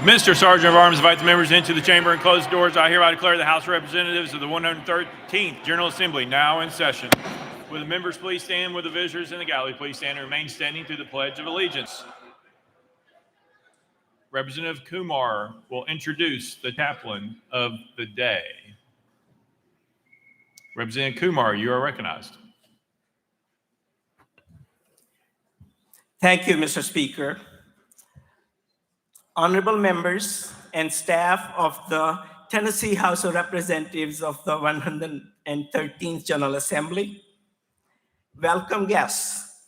Mr. Sergeant of Arms, invite the members into the chamber and close the doors. I hereby declare the House of Representatives of the 113th General Assembly now in session. Will the members please stand? Will the visitors in the gallery please stand and remain standing through the Pledge of Allegiance? Representative Kumar will introduce the chaplain of the day. Representative Kumar, you are recognized. Thank you, Mr. Speaker. Honorable members and staff of the Tennessee House of Representatives of the 113th General Assembly, welcome guests.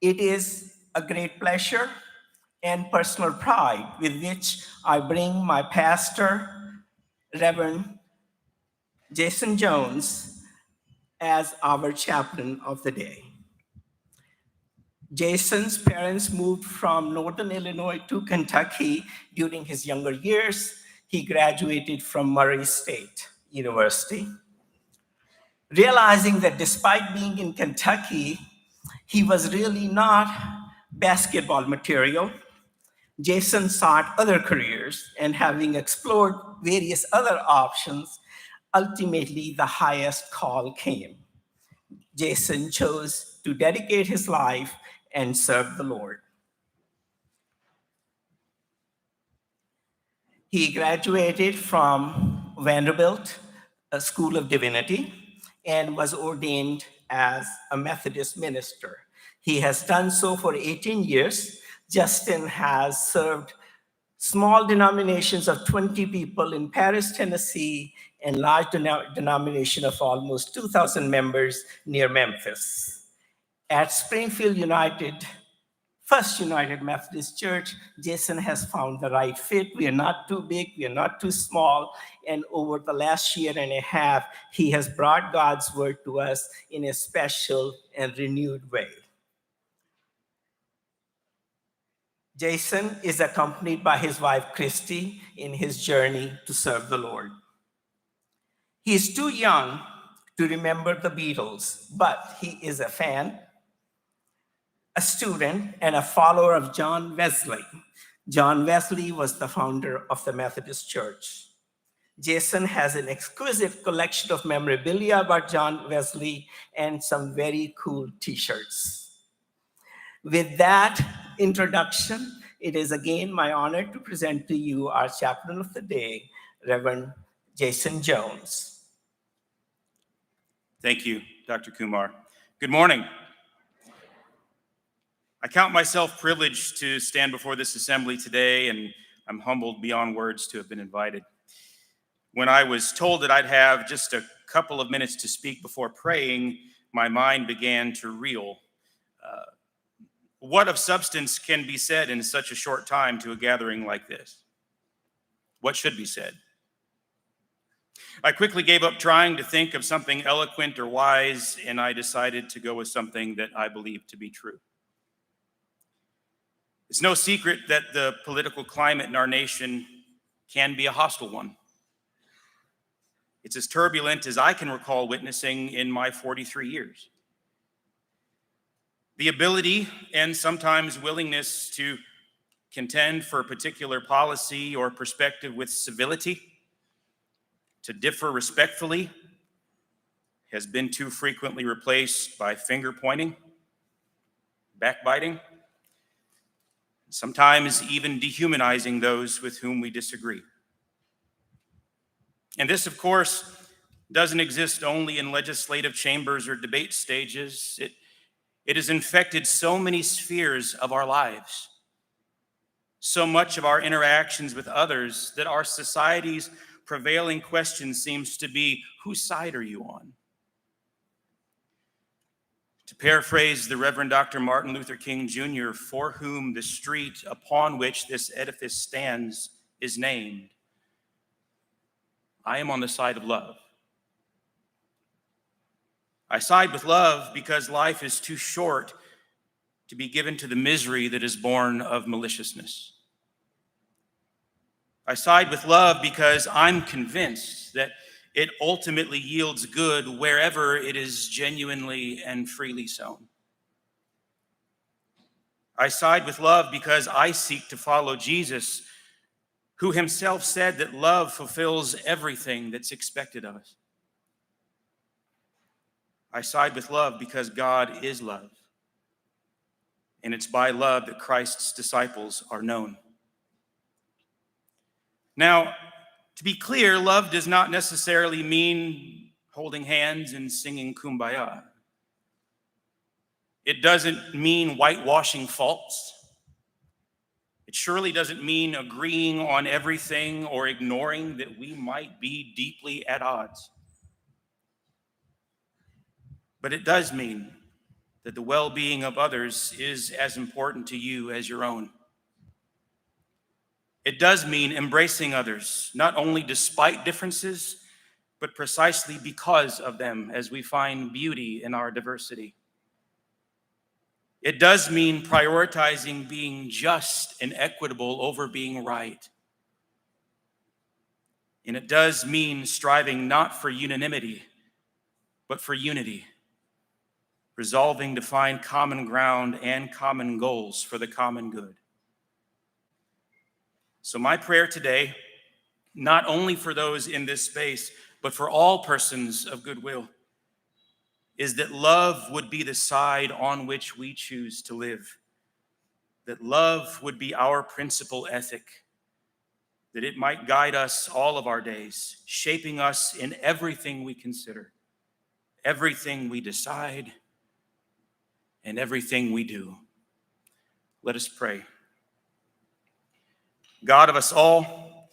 It is a great pleasure and personal pride with which I bring my pastor, Reverend Jason Jones, as our chaplain of the day. Jason's parents moved from Northern Illinois to Kentucky during his younger years. He graduated from Murray State University. Realizing that despite being in Kentucky, he was really not basketball material, Jason sought other careers, and having explored various other options, ultimately the highest call came. Jason chose to dedicate his life and serve the Lord. He graduated from Vanderbilt School of Divinity and was ordained as a Methodist minister. He has done so for 18 years. Justin has served small denominations of 20 people in Paris, Tennessee, and large denomination of almost 2,000 members near Memphis. At Springfield First United Methodist Church, Jason has found the right fit. We are not too big, we are not too small, and over the last year and a half, he has brought God's word to us in a special and renewed way. Jason is accompanied by his wife, Christy, in his journey to serve the Lord. He is too young to remember the Beatles, but he is a fan, a student, and a follower of John Wesley. John Wesley was the founder of the Methodist Church. Jason has an exquisite collection of memorabilia about John Wesley and some very cool t-shirts. With that introduction, it is again my honor to present to you our chaplain of the day, Reverend Jason Jones. Thank you, Dr. Kumar. Good morning. I count myself privileged to stand before this assembly today, and I'm humbled beyond words to have been invited. When I was told that I'd have just a couple of minutes to speak before praying, my mind began to reel. What of substance can be said in such a short time to a gathering like this? What should be said? I quickly gave up trying to think of something eloquent or wise, and I decided to go with something that I believe to be true. It's no secret that the political climate in our nation can be a hostile one. It's as turbulent as I can recall witnessing in my 43 years. The ability and sometimes willingness to contend for a particular policy or perspective with civility, to differ respectfully, has been too frequently replaced by finger pointing, backbiting, sometimes even dehumanizing those with whom we disagree. And this, of course, doesn't exist only in legislative chambers or debate stages. It has infected so many spheres of our lives, so much of our interactions with others, that our society's prevailing question seems to be, whose side are you on? To paraphrase the Reverend Dr. Martin Luther King Jr., for whom the street upon which this edifice stands is named, I am on the side of love. I side with love because life is too short to be given to the misery that is born of maliciousness. I side with love because I'm convinced that it ultimately yields good wherever it is genuinely and freely sown. I side with love because I seek to follow Jesus who himself said that love fulfills everything that's expected of us. I side with love because God is love, and it's by love that Christ's disciples are known. Now, to be clear, love does not necessarily mean holding hands and singing Kumbaya. It doesn't mean whitewashing faults. It surely doesn't mean agreeing on everything or ignoring that we might be deeply at odds. But it does mean that the well-being of others is as important to you as your own. It does mean embracing others, not only despite differences, but precisely because of them, as we find beauty in our diversity. It does mean prioritizing being just and equitable over being right. And it does mean striving not for unanimity, but for unity, resolving to find common ground and common goals for the common good. So my prayer today, not only for those in this space, but for all persons of goodwill, is that love would be the side on which we choose to live, that love would be our principal ethic, that it might guide us all of our days, shaping us in everything we consider, everything we decide, and everything we do. Let us pray. God of us all,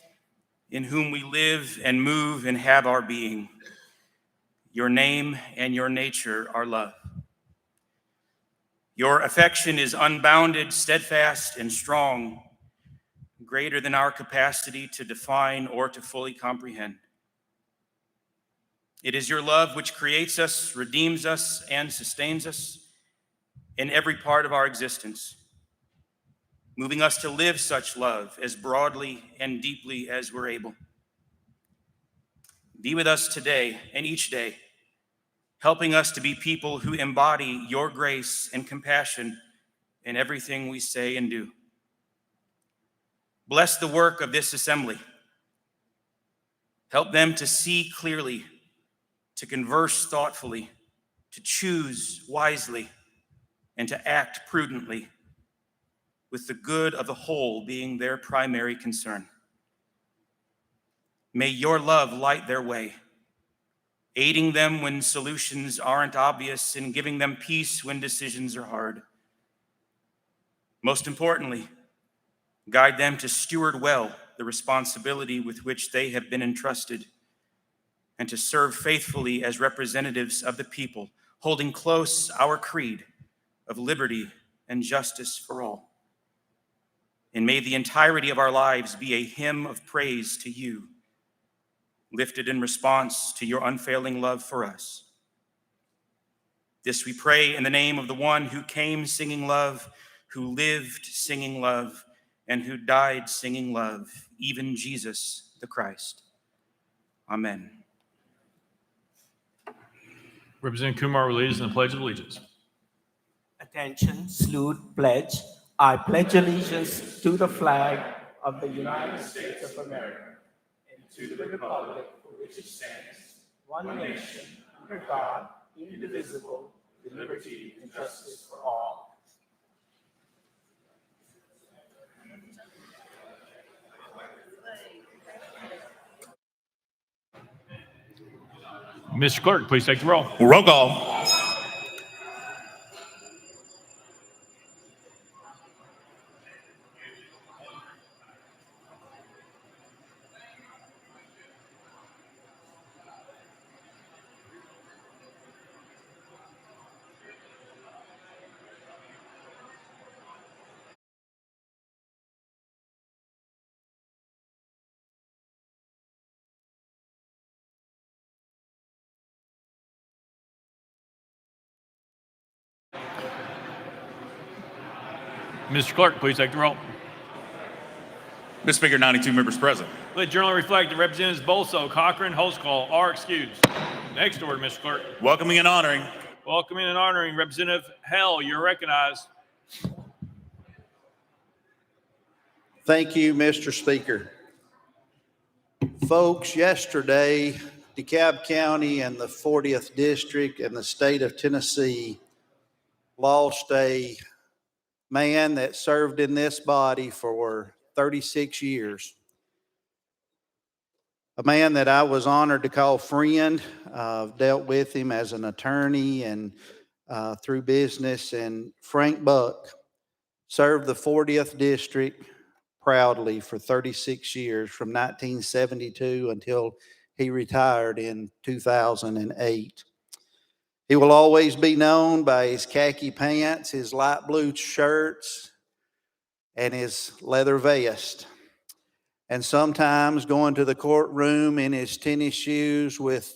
in whom we live and move and have our being, your name and your nature are love. Your affection is unbounded, steadfast, and strong, greater than our capacity to define or to fully comprehend. It is your love which creates us, redeems us, and sustains us in every part of our existence, moving us to live such love as broadly and deeply as we're able. Be with us today and each day, helping us to be people who embody your grace and compassion in everything we say and do. Bless the work of this assembly. Help them to see clearly, to converse thoughtfully, to choose wisely, and to act prudently, with the good of the whole being their primary concern. May your love light their way, aiding them when solutions aren't obvious and giving them peace when decisions are hard. Most importantly, guide them to steward well the responsibility with which they have been entrusted and to serve faithfully as representatives of the people, holding close our creed of liberty and justice for all. And may the entirety of our lives be a hymn of praise to you, lifted in response to your unfailing love for us. This we pray in the name of the one who came singing love, who lived singing love, and who died singing love, even Jesus the Christ. Amen. Representative Kumar will lead us in the Pledge of Allegiance. Attention, salute, pledge. I pledge allegiance to the flag of the United States of America and to the republic for which it stands, one nation, under God, indivisible, with liberty and justice for all. Mr. Clerk, please take the roll. Roll call. Mr. Clerk, please take the roll. Mr. Speaker, 92 members present. Let the journal reflect that Representatives Bolso, Cochran, Holtzclaw are excused. Next order, Mr. Clerk. Welcoming and honoring Welcoming and honoring Representative Hell. You're recognized. Thank you, Mr. Speaker. Folks, yesterday, DeKalb County and the 40th District and the state of Tennessee lost a man that served in this body for 36 years. A man that I was honored to call friend. Dealt with him as an attorney and through business. And Frank Buck served the 40th District proudly for 36 years, from 1972 until he retired in 2008. He will always be known by his khaki pants, his light blue shirts, and his leather vest. And sometimes going to the courtroom in his tennis shoes with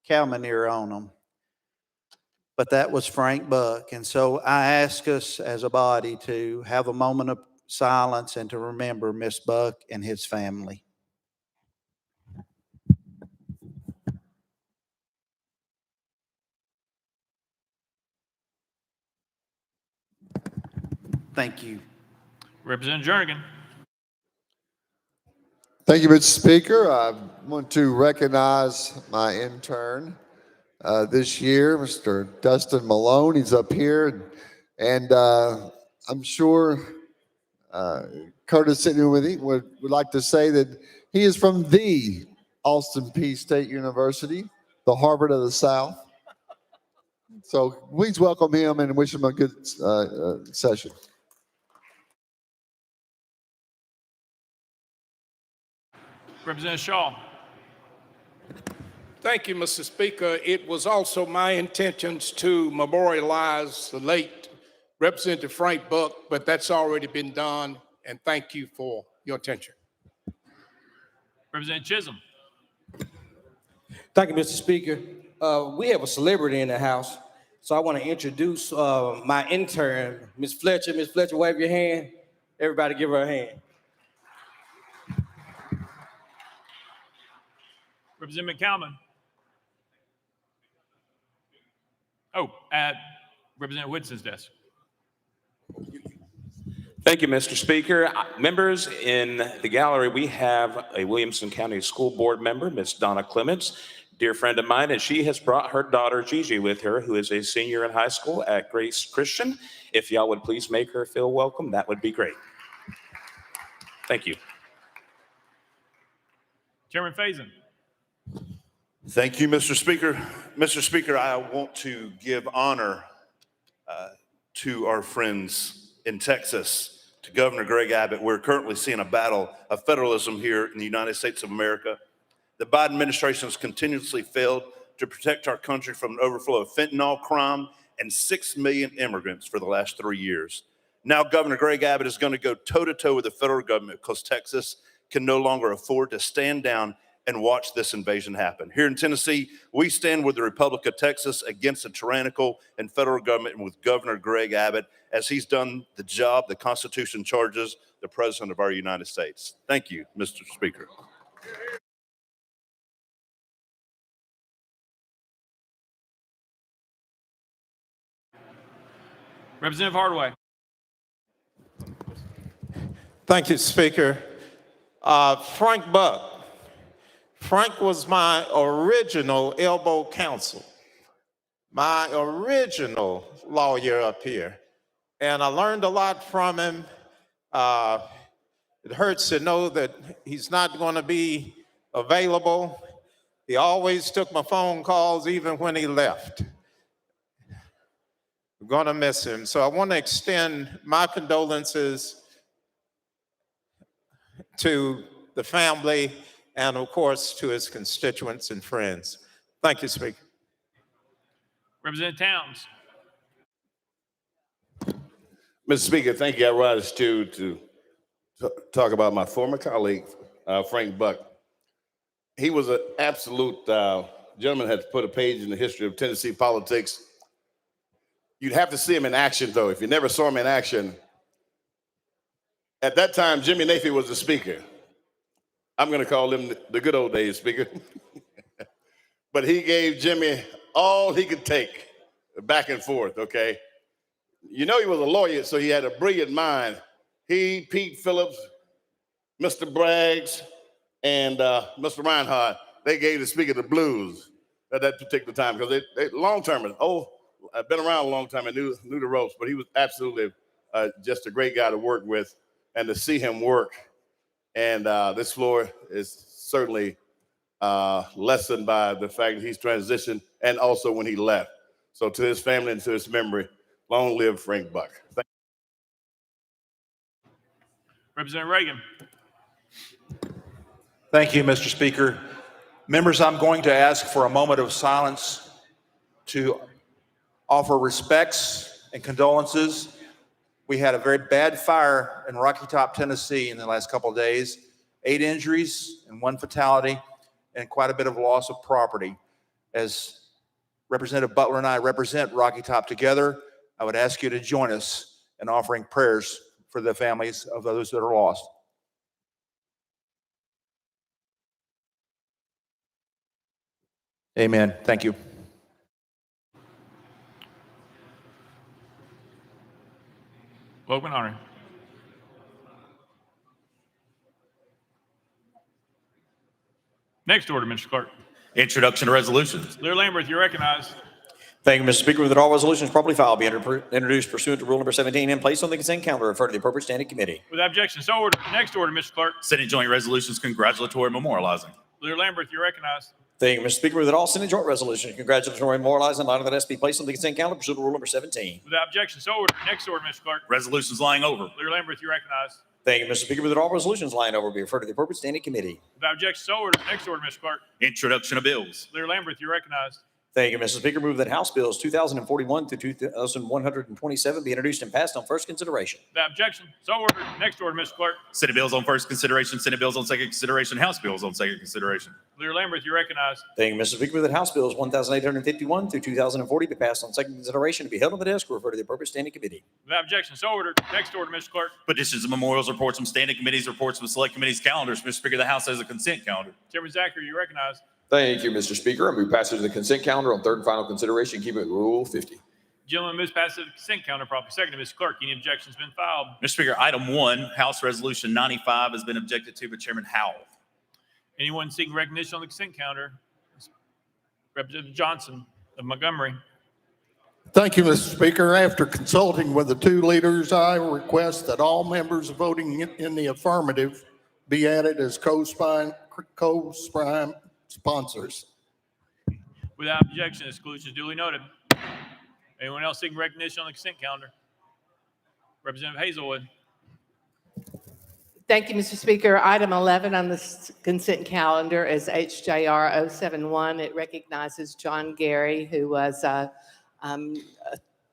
cow manure on them. But that was Frank Buck. And so I ask us as a body to have a moment of silence and to remember Miss Buck and his family. Thank you. Representative Jernigan. Thank you, Mr. Speaker. I want to recognize my intern this year, Mr. Dustin Malone. He's up here, and I'm sure Curtis sitting with me would like to say that he is from the Austin Peay State University, the Harvard of the South. So please welcome him and wish him a good session. Representative Shaw. Thank you, Mr. Speaker. It was also my intentions to memorialize the late Representative Frank Buck, but that's already been done, and thank you for your attention. Representative Chisholm. Thank you, Mr. Speaker. We have a celebrity in the house, so I want to introduce my intern, Ms. Fletcher. Ms. Fletcher, wave your hand. Everybody give her a hand. Representative McCalman. Oh, at Representative Whitson's desk. Thank you, Mr. Speaker. Members in the gallery, we have a Williamson County School Board member, Ms. Donna Clements, dear friend of mine, and she has brought her daughter Gigi with her, who is a senior in high school at Grace Christian. If y'all would please make her feel welcome, that would be great. Thank you. Chairman Faison. Thank you, Mr. Speaker. Mr. Speaker, I want to give honor to our friends in Texas, to Governor Greg Abbott. We're currently seeing a battle of federalism here in the United States of America. The Biden administration has continuously failed to protect our country from an overflow of fentanyl crime and 6 million immigrants for the last 3 years. Now Governor Greg Abbott is going to go toe-to-toe with the federal government because Texas can no longer afford to stand down and watch this invasion happen. Here in Tennessee, we stand with the Republic of Texas against the tyrannical and federal government and with Governor Greg Abbott as he's done the job the Constitution charges the President of our United States. Thank you, Mr. Speaker. Representative Hardaway. Thank you, Speaker. Frank Buck. Frank was my original elbow counsel, my original lawyer up here. And I learned a lot from him. It hurts to know that he's not going to be available. He always took my phone calls even when he left. We're going to miss him. So I want to extend my condolences to the family and, of course, to his constituents and friends. Thank you, Speaker. Representative Towns. Mr. Speaker, thank you. I rise to talk about my former colleague, Frank Buck. He was an absolute gentleman, had put a page in the history of Tennessee politics. You'd have to see him in action, though. If you never saw him in action, at that time, Jimmy Nathie was the speaker. I'm going to call him the good old days speaker. But he gave Jimmy all he could take back and forth, okay? You know he was a lawyer, so he had a brilliant mind. He, Pete Phillips, Mr. Braggs, and Mr. Reinhardt, they gave the speaker the blues at that particular time because they long-termers. Oh, I've been around a long time and knew the ropes, but he was absolutely just a great guy to work with and to see him work. And this floor is certainly lessened by the fact that he's transitioned and also when he left. So to his family and to his memory, long live Frank Buck. Representative Reagan. Thank you, Mr. Speaker. Members, I'm going to ask for a moment of silence to offer respects and condolences. We had a very bad fire in Rocky Top, Tennessee in the last couple of days. 8 injuries and 1 fatality and quite a bit of loss of property. As Representative Butler and I represent Rocky Top together, I would ask you to join us in offering prayers for the families of those that are lost. Amen. Thank you. Logan Hunter. Next order, Mr. Clerk. Introduction to resolutions. Lear Lambert, you're recognized. Thank you, Mr. Speaker. That all resolutions properly filed be introduced pursuant to Rule number 17 and placed on the consent calendar, referred to the appropriate standing committee. Without objection, so ordered. Next order, Mr. Clerk. Senate Joint Resolutions congratulatory memorializing. Lear Lambert, you're recognized. Thank you, Mr. Speaker. That all Senate joint resolutions congratulatory and memorializing item that has to be placed on the consent calendar pursuant to Rule number 17. Without objection, so ordered. Next order, Mr. Clerk. Resolutions lying over. Lear Lambert, you're recognized. Thank you, Mr. Speaker. That all resolutions lying over be referred to the appropriate standing committee. Without objection, so ordered. Next order, Mr. Clerk. Introduction of bills. Lear Lambert, you're recognized. Thank you, Mr. Speaker. Move that House Bills 2041 through 2127 be introduced and passed on first consideration. Without objection, so ordered. Next order, Mr. Clerk. Senate bills on first consideration, Senate bills on second consideration, House bills on second consideration. Lear Lambert, you're recognized. Thank you, Mr. Speaker. Move that House Bills 1851 through 2040 be passed on second consideration to be held on the desk or referred to the appropriate standing committee. Without objection, so ordered. Next order, Mr. Clerk. Petitions and memorials, reports from standing committees, reports from select committees, calendars. Mr. Speaker, the House has a consent calendar. Chairman Zachary, you're recognized. Thank you, Mr. Speaker. I move passage of the consent calendar on third and final consideration, keeping it Rule 50. Gentleman moves passage of the consent calendar, properly seconded. Mr. Clerk, any objections been filed? Mr. Speaker, item 1, House Resolution 95 has been objected to by Chairman Howell. Anyone seeking recognition on the consent calendar? Representative Johnson of Montgomery. Thank you, Mr. Speaker. After consulting with the 2 leaders, I request that all members voting in the affirmative be added as co-prime sponsors. Without objection, exclusion is duly noted. Anyone else seeking recognition on the consent calendar? Representative Hazelwood. Thank you, Mr. Speaker. Item 11 on the consent calendar is HJR 071. It recognizes John Gary, who was a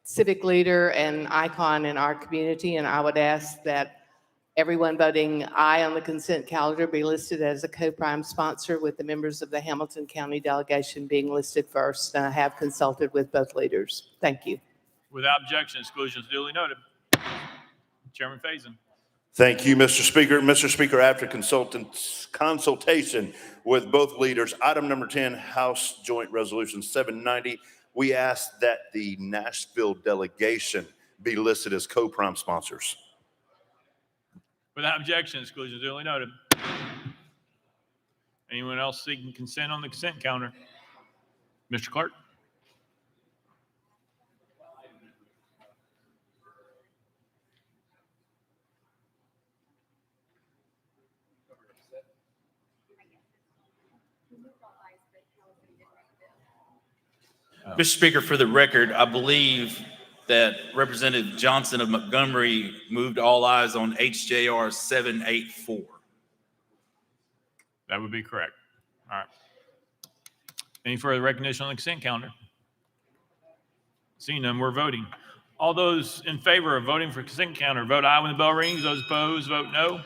civic leader and icon in our community, and I would ask that everyone voting aye on the consent calendar be listed as a co-prime sponsor, with the members of the Hamilton County delegation being listed first. And I have consulted with both leaders. Thank you. Without objection, exclusion is duly noted. Chairman Faison. Thank you, Mr. Speaker. Mr. Speaker, after consultation with both leaders, item number 10, House Joint Resolution 790, we ask that the Nashville delegation be listed as co-prime sponsors. Without objection, exclusion is duly noted. Anyone else seeking consent on the consent calendar? Mr. Clerk. Mr. Speaker, for the record, I believe that Representative Johnson of Montgomery moved all ayes on HJR 784. That would be correct. All right. Any further recognition on the consent calendar? Seeing none, we're voting. All those in favor of voting for consent calendar, vote aye when the bell rings. Those opposed, vote no.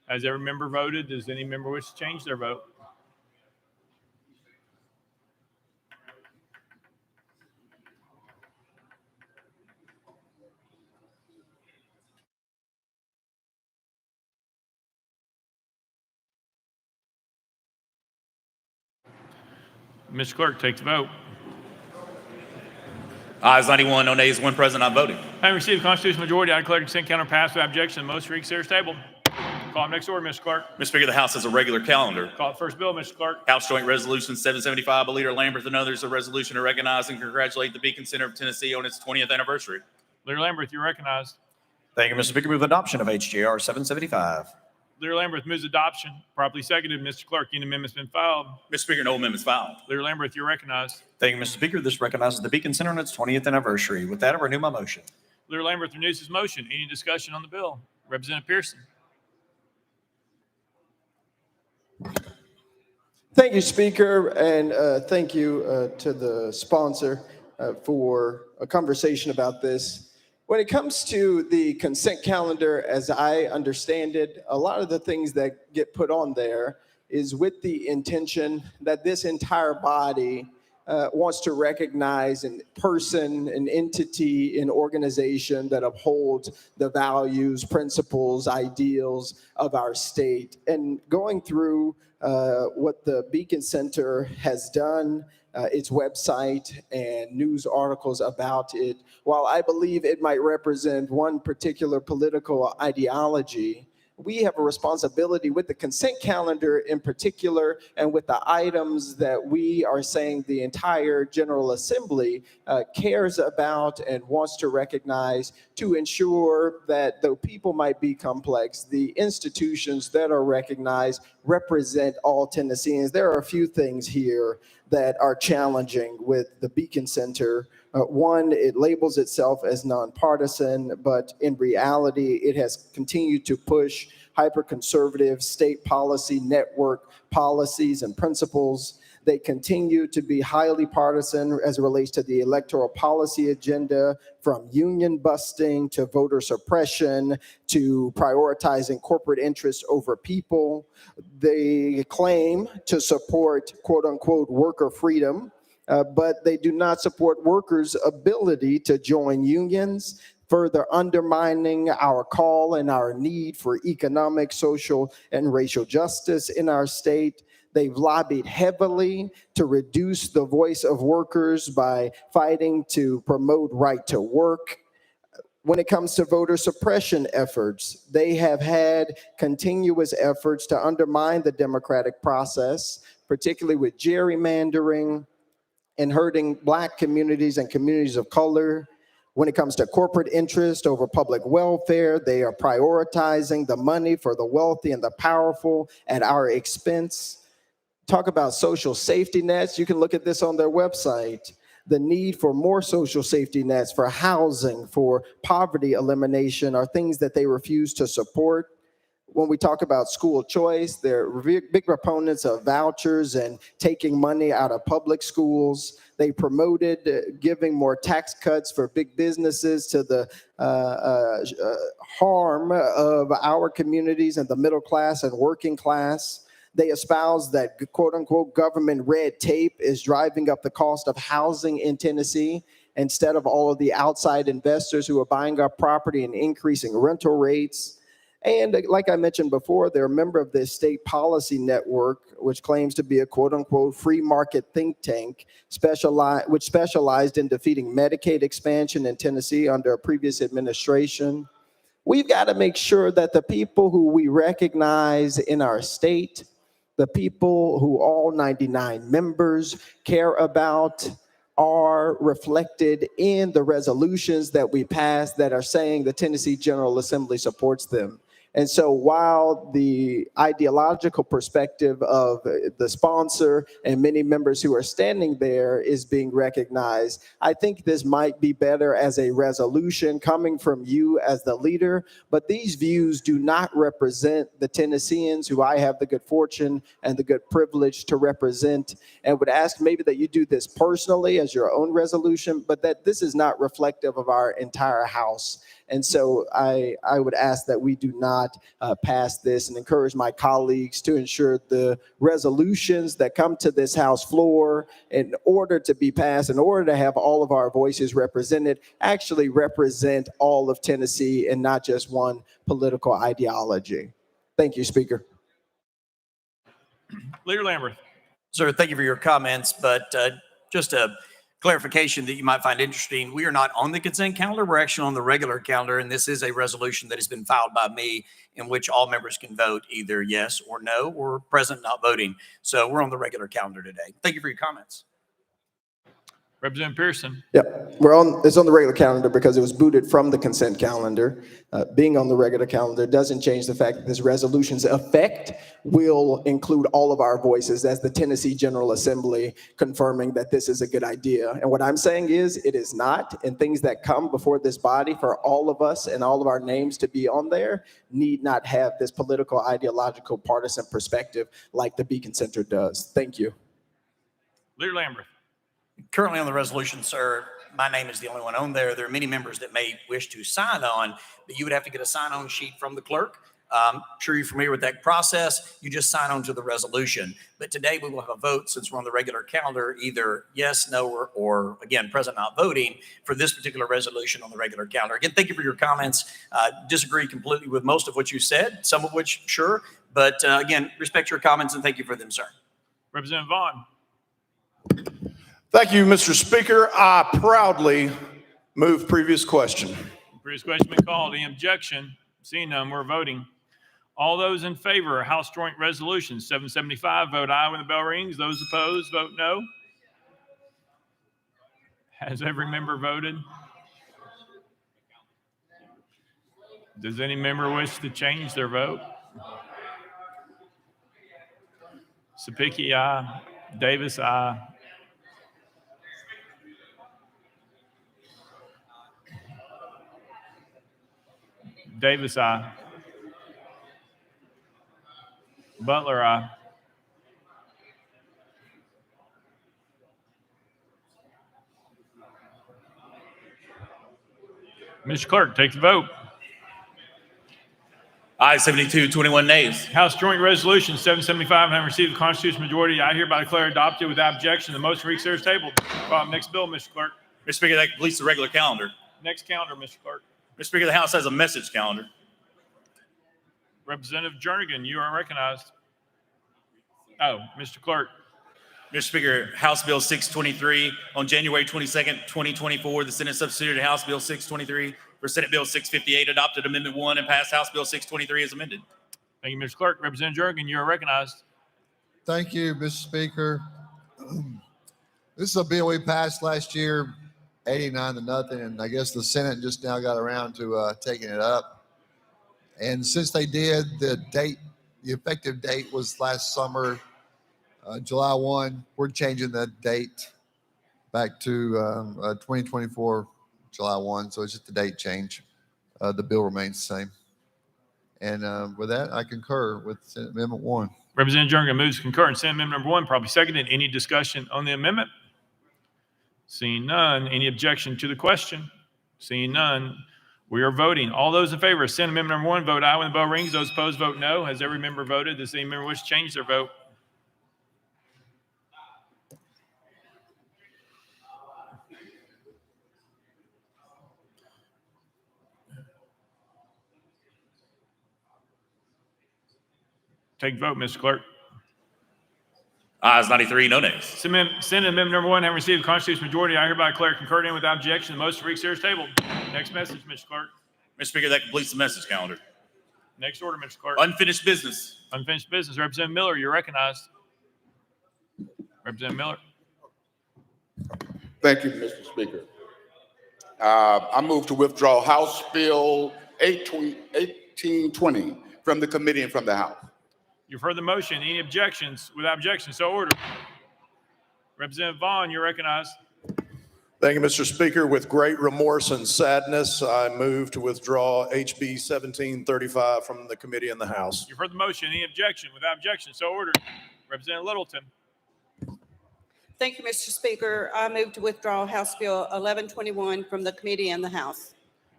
Has every member voted? Does any member wish to change their vote? Mr. Clerk, take the vote. Ayes 91, no nays, 1 present, not voting. Having received a constitutional majority, I declare the consent calendar passed without objection. The motion to reconsider is tabled. Call up next order, Mr. Clerk. Mr. Speaker, the House has a regular calendar. Call up first bill, Mr. Clerk. House Joint Resolution 775 by Leader Lambert and others, a resolution to recognize and congratulate the Beacon Center of Tennessee on its 20th anniversary. Leader Lamberth, you're recognized. Thank you, Mr. Speaker. Move adoption of HJR 775. Leader Lamberth moves adoption. Properly seconded. Mr. Clerk, any amendment's been filed. Mr. Speaker, no amendments filed. Leader Lamberth, you're recognized. Thank you, Mr. Speaker. This recognizes the Beacon Center on its 20th anniversary. With that, I renew my motion. Leader Lamberth renews his motion. Any discussion on the bill? Representative Pearson. Thank you, Speaker, and thank you to the sponsor for a conversation about this. When it comes to the consent calendar, as I understand it, a lot of the things that get put on there is with the intention that this entire body wants to recognize a person, an entity, an organization that upholds the values, principles, ideals of our state. And going through what the Beacon Center has done, its website and news articles about it, while I believe it might represent one particular political ideology, we have a responsibility with the consent calendar in particular and with the items that we are saying the entire General Assembly cares about and wants to recognize to ensure that though people might be complex, the institutions that are recognized represent all Tennesseans. There are a few things here that are challenging with the Beacon Center. One, it labels itself as nonpartisan, but in reality, it has continued to push hyper-conservative state policy network policies and principles. They continue to be highly partisan as it relates to the electoral policy agenda, from union busting to voter suppression to prioritizing corporate interests over people. They claim to support quote unquote worker freedom, but they do not support workers' ability to join unions, further undermining our call and our need for economic, social, and racial justice in our state. They've lobbied heavily to reduce the voice of workers by fighting to promote right to work. When it comes to voter suppression efforts, they have had continuous efforts to undermine the democratic process, particularly with gerrymandering and hurting Black communities and communities of color. When it comes to corporate interest over public welfare, they are prioritizing the money for the wealthy and the powerful at our expense. Talk about social safety nets. You can look at this on their website. The need for more social safety nets, for housing, for poverty elimination are things that they refuse to support. When we talk about school choice, they're big proponents of vouchers and taking money out of public schools. They promoted giving more tax cuts for big businesses to the harm of our communities and the middle class and working class. They espouse that quote unquote government red tape is driving up the cost of housing in Tennessee instead of all of the outside investors who are buying up property and increasing rental rates. And like I mentioned before, they're a member of this state policy network, which claims to be a quote unquote free market think tank which specialized in defeating Medicaid expansion in Tennessee under a previous administration. We've got to make sure that the people who we recognize in our state, the people who all 99 members care about, are reflected in the resolutions that we pass that are saying the Tennessee General Assembly supports them. And so while the ideological perspective of the sponsor and many members who are standing there is being recognized, I think this might be better as a resolution coming from you as the leader. But these views do not represent the Tennesseans who I have the good fortune and the good privilege to represent, and would ask maybe that you do this personally as your own resolution, but that this is not reflective of our entire House. And so I would ask that we do not pass this, and encourage my colleagues to ensure the resolutions that come to this House floor, in order to be passed, in order to have all of our voices represented, actually represent all of Tennessee and not just one political ideology. Thank you, Speaker. Leader Lamberth. Sir, thank you for your comments, but just to clarification that you might find interesting, we are not on the consent calendar. We're actually on the regular calendar, and this is a resolution that has been filed by me in which all members can vote either yes or no, or present not voting. So we're on the regular calendar today. Thank you for your comments. Representative Pearson. Yep, it's on the regular calendar because it was booted from the consent calendar. Being on the regular calendar doesn't change the fact that this resolution's effect will include all of our voices as the Tennessee General Assembly confirming that this is a good idea. And what I'm saying is it is not, and things that come before this body for all of us and all of our names to be on there need not have this political, ideological, partisan perspective like the Beacon Center does. Thank you. Leader Lambert. Currently on the resolution, sir, my name is the only one on there. There are many members that may wish to sign on, but you would have to get a sign-on sheet from the clerk. I'm sure you're familiar with that process. You just sign on to the resolution. But today we will have a vote, since we're on the regular calendar, either yes, no, or again, present not voting for this particular resolution on the regular calendar. Again, thank you for your comments. Disagree completely with most of what you said, some of which, sure. But again, respect your comments and thank you for them, sir. Representative Vaughn. Thank you, Mr. Speaker. I proudly move previous question. Previous question been called. Any objection? Seeing none, we're voting. All those in favor of House Joint Resolution 775, vote aye when the bell rings. Those opposed, vote no. Has every member voted? Does any member wish to change their vote? Sapicki, aye. Davis, aye. Davis, aye. Butler, aye. Mr. Clerk, take the vote. Aye, 72, 21 nays. House Joint Resolution 775 having received the constitutional majority, I hereby declare adopted without objection. The motion reads there is tabled. Next bill, Mr. Clerk. Mr. Speaker, that completes the regular calendar. Next calendar, Mr. Clerk. Mr. Speaker, the House has a message calendar. Representative Jernigan, you are recognized. Oh, Mr. Clerk. Mr. Speaker, House Bill 623 on January 22nd, 2024, the Senate substituted House Bill 623 for Senate Bill 658, adopted Amendment 1 and passed House Bill 623 as amended. Thank you, Mr. Clerk. Representative Jernigan, you are recognized. Thank you, Mr. Speaker. This is a bill we passed last year, 89-0, and I guess the Senate just now got around to taking it up. And since they did, the effective date was last summer, July 1. We're changing the date back to 2024, July 1. So it's just the date change. The bill remains the same. And with that, I concur with Senate Amendment 1. Representative Jernigan moves concur in Senate Amendment number 1, probably seconded. Any discussion on the amendment? Seeing none. Any objection to the question? Seeing none. We are voting. All those in favor of Senate Amendment number 1, vote aye when the bell rings. Those opposed, vote no. Has every member voted? Does any member wish to change their vote? Take vote, Mr. Clerk. Ayes 93, no nays. Senate Amendment number 1 having received the constitutional majority, I hereby declare concurred in without objection. The motion reads here is tabled. Next message, Mr. Clerk. Mr. Speaker, that completes the message calendar. Next order, Mr. Clerk. Unfinished business. Unfinished business. Representative Miller, you're recognized. Representative Miller. Thank you, Mr. Speaker. I move to withdraw House Bill 1820 from the committee and from the House. You've heard the motion. Any objections? Without objection, so ordered. Representative Vaughn, you're recognized. Thank you, Mr. Speaker. With great remorse and sadness, I move to withdraw HB 1735 from the committee and the House. You've heard the motion. Any objection? Without objection, so ordered. Representative Littleton. Thank you, Mr. Speaker. I move to withdraw House Bill 1121 from the committee and the House.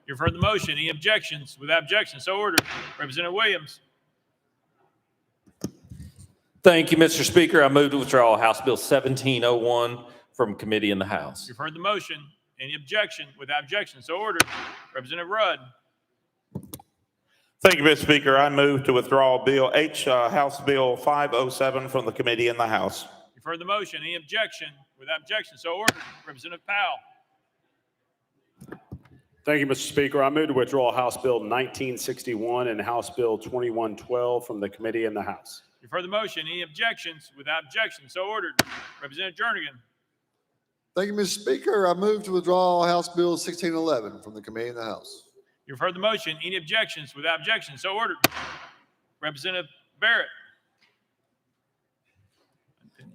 You've heard the motion. Any objections? Without objection, so ordered. Representative Williams. Thank you, Mr. Speaker. I move to withdraw House Bill 1701 from committee in the House. You've heard the motion. Any objection? Without objection, so ordered. Representative Rudd. Thank you, Mr. Speaker. I move to withdraw House Bill 507 from the committee in the House. You've heard the motion. Any objection? Without objection, so ordered. Representative Powell. Thank you, Mr. Speaker. I move to withdraw House Bill 1961 and House Bill 2112 from the committee and the House. You've heard the motion. Any objections? Without objection, so ordered. Representative Jernigan. Thank you, Mr. Speaker. I move to withdraw House Bill 1611 from the committee in the House. You've heard the motion. Any objections? Without objection, so ordered. Representative Barrett.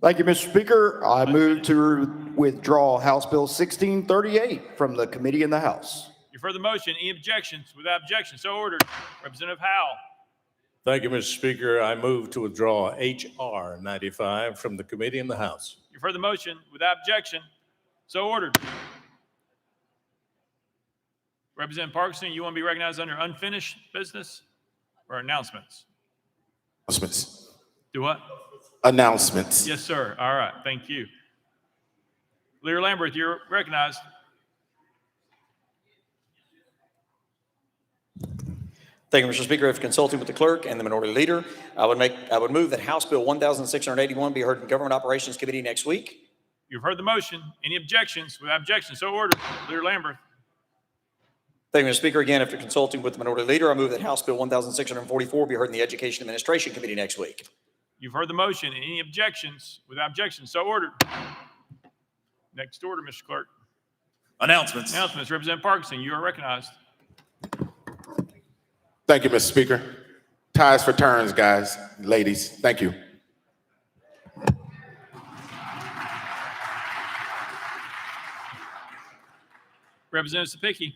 Thank you, Mr. Speaker. I move to withdraw House Bill 1638 from the committee in the House. You've heard the motion. Any objections? Without objection, so ordered. Representative Howell. Thank you, Mr. Speaker. I move to withdraw H.R. 95 from the committee in the House. You've heard the motion. Without objection, so ordered. Representative Parkinson, you want to be recognized under unfinished business or announcements? Announcements. Do what? Announcements. Yes, sir. All right. Thank you. Leader Lambert, you're recognized. Thank you, Mr. Speaker. After consulting with the clerk and the minority leader, I would move that House Bill 1681 be heard in Government Operations Committee next week. You've heard the motion. Any objections? Without objection, so ordered. Leader Lambert. Thank you, Mr. Speaker. Again, after consulting with the minority leader, I move that House Bill 1644 be heard in the Education Administration Committee next week. You've heard the motion. Any objections? Without objection, so ordered. Next order, Mr. Clerk. Announcements. Announcements. Representative Parkinson, you are recognized. Thank you, Mr. Speaker. Ties for turns, guys, ladies. Thank you. Representative Sapicki.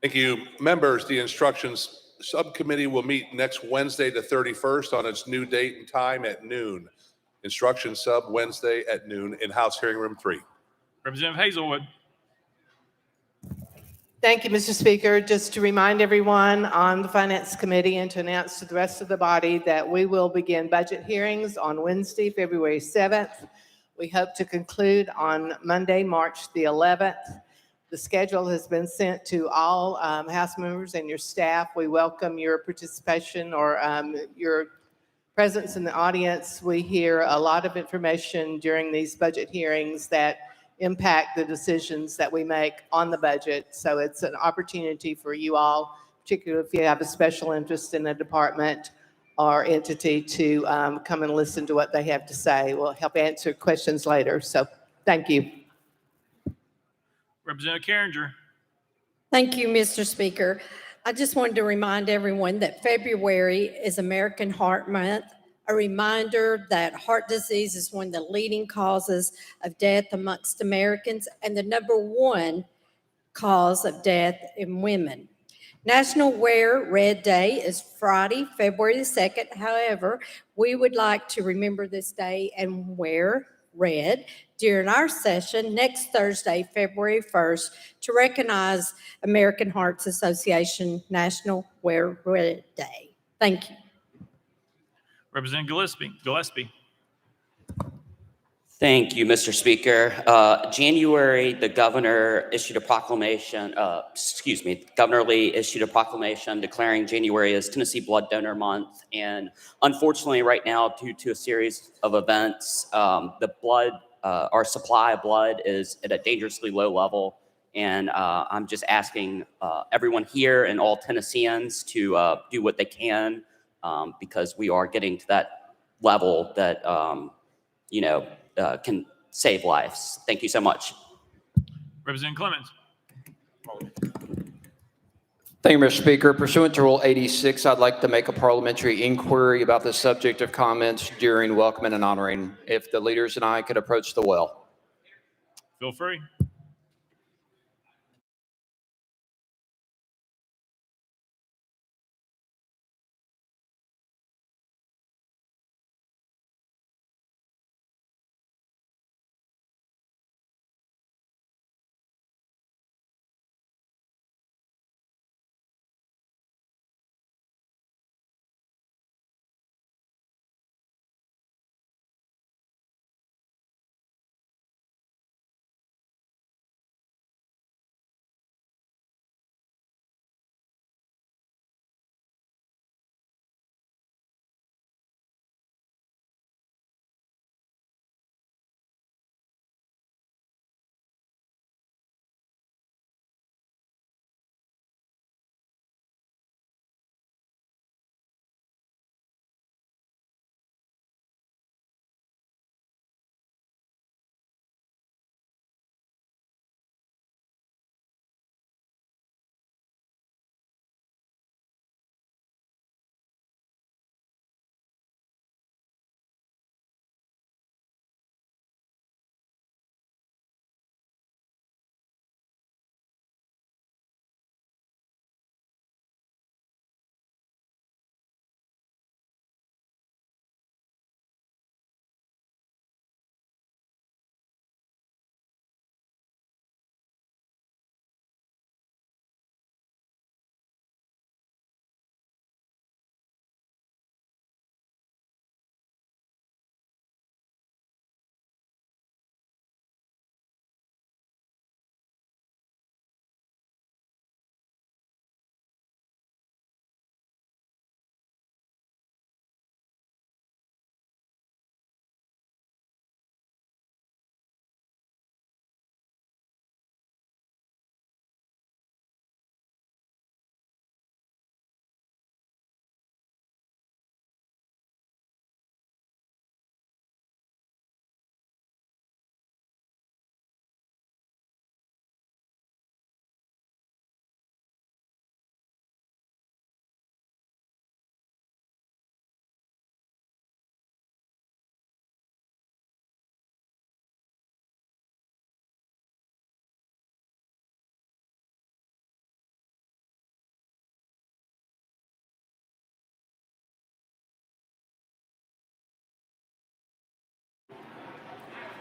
Thank you. Members, the Instructions Subcommittee will meet next Wednesday, the 31st, on its new date and time at noon. Instruction Sub Wednesday at noon in House Hearing Room 3. Representative Hazelwood. Thank you, Mr. Speaker. Just to remind everyone on the Finance Committee and to announce to the rest of the body that we will begin budget hearings on Wednesday, February 7th. We hope to conclude on Monday, March the 11th. The schedule has been sent to all House members and your staff. We welcome your participation or your presence in the audience. We hear a lot of information during these budget hearings that impact the decisions that we make on the budget. So it's an opportunity for you all, particularly if you have a special interest in a department or entity, to come and listen to what they have to say. We'll help answer questions later. So thank you. Representative Carringer. Thank you, Mr. Speaker. I just wanted to remind everyone that February is American Heart Month, a reminder that heart disease is one of the leading causes of death amongst Americans and the #1 cause of death in women. National Wear Red Day is Friday, February the 2nd. However, we would like to remember this day and wear red during our session next Thursday, February 1st, to recognize American Hearts Association National Wear Red Day. Thank you. Representative Gillespie. Thank you, Mr. Speaker. January, the governor issued a proclamation, Governor Lee issued a proclamation declaring January as Tennessee Blood Donor Month. And unfortunately, right now, due to a series of events, our supply of blood is at a dangerously low level. And I'm just asking everyone here and all Tennesseans to do what they can because we are getting to that level that, can save lives. Thank you so much. Representative Clemens. Thank you, Mr. Speaker. Pursuant to Rule 86, I'd like to make a parliamentary inquiry about the subject of comments during welcoming and honoring. If the leaders and I could approach the well. Feel free.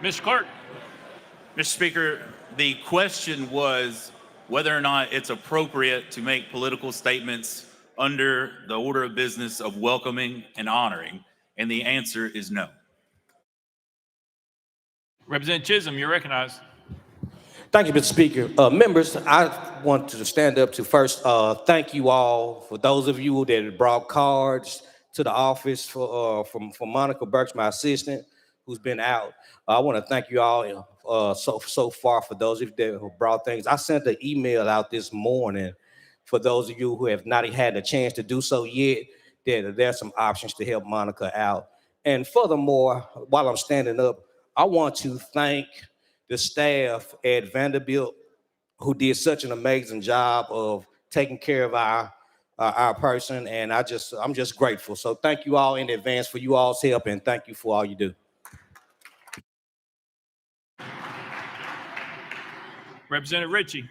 Mr. Clerk. Mr. Speaker, the question was whether or not it's appropriate to make political statements under the order of business of welcoming and honoring, and the answer is no. Representative Chisholm, you're recognized. Thank you, Mr. Speaker. Members, I want to stand up to first thank you all for those of you that brought cards to the office for Monica Burks, my assistant, who's been out. I want to thank you all so far for those of you that have brought things. I sent an email out this morning for those of you who have not had a chance to do so yet, that there's some options to help Monica out. And furthermore, while I'm standing up, I want to thank the staff at Vanderbilt who did such an amazing job of taking care of our person, and I'm just grateful. So thank you all in advance for you all's help, and thank you for all you do. Representative Ritchie.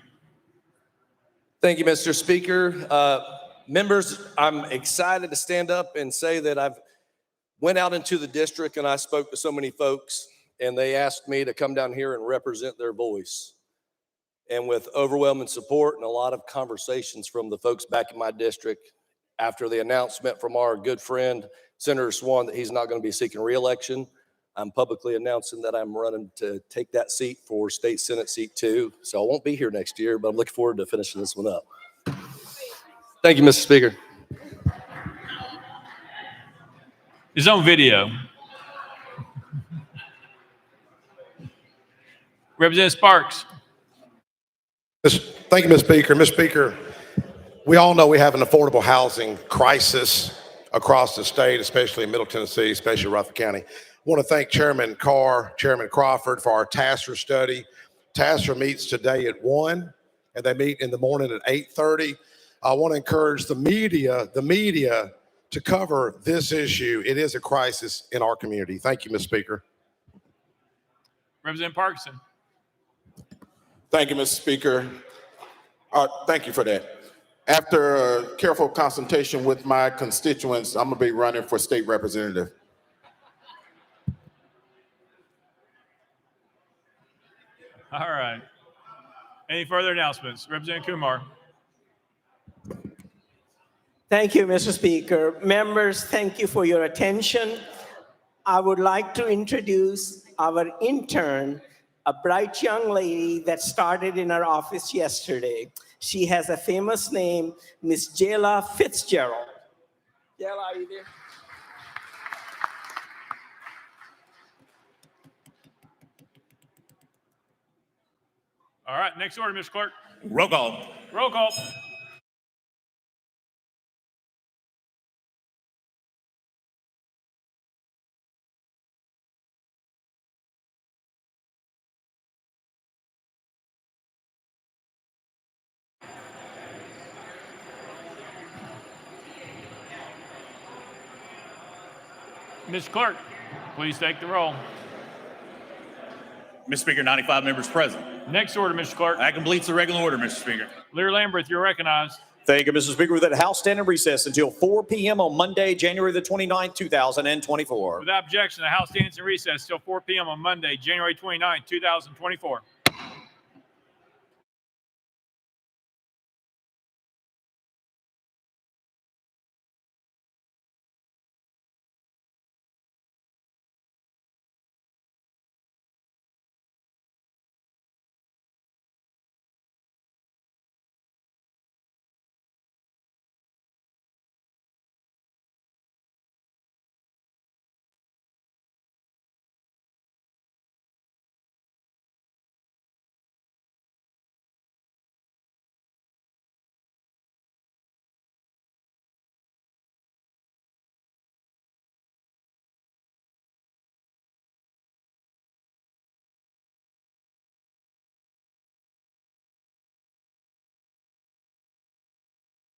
Thank you, Mr. Speaker. Members, I'm excited to stand up and say that I've went out into the district and I spoke to so many folks, and they asked me to come down here and represent their voice. And with overwhelming support and a lot of conversations from the folks back in my district, after the announcement from our good friend, Senator Swan, that he's not going to be seeking re-election, I'm publicly announcing that I'm running to take that seat for State Senate Seat 2. So I won't be here next year, but I'm looking forward to finishing this one up. Thank you, Mr. Speaker. It's on video. Representative Sparks. Thank you, Mr. Speaker. Mr. Speaker, we all know we have an affordable housing crisis across the state, especially in Middle Tennessee, especially Rutherford County. I want to thank Chairman Carr, Chairman Crawford for our TASSER study. TASSER meets today at 1, and they meet in the morning at 8:30. I want to encourage the media to cover this issue. It is a crisis in our community. Thank you, Mr. Speaker. Representative Parkinson. Thank you, Mr. Speaker. Thank you for that. After a careful consultation with my constituents, I'm going to be running for state representative. All right. Any further announcements? Representative Kumar. Thank you, Mr. Speaker. Members, thank you for your attention. I would like to introduce our intern, a bright young lady that started in our office yesterday. She has a famous name, Miss Jayla Fitzgerald. Jayla, are you there? All right, next order, Mr. Clerk. Roll call. Roll call. Mr. Clerk, please take the roll. Mr. Speaker, 95 members present. Next order, Mr. Clerk. That completes the regular order, Mr. Speaker. Lear Lamberth, you're recognized. Thank you, Mr. Speaker. With that, House stand in recess until 4 p.m. on Monday, January the 29th, 2024. Without objection, the House stands in recess till 4 p.m. on Monday, January 29, 2024.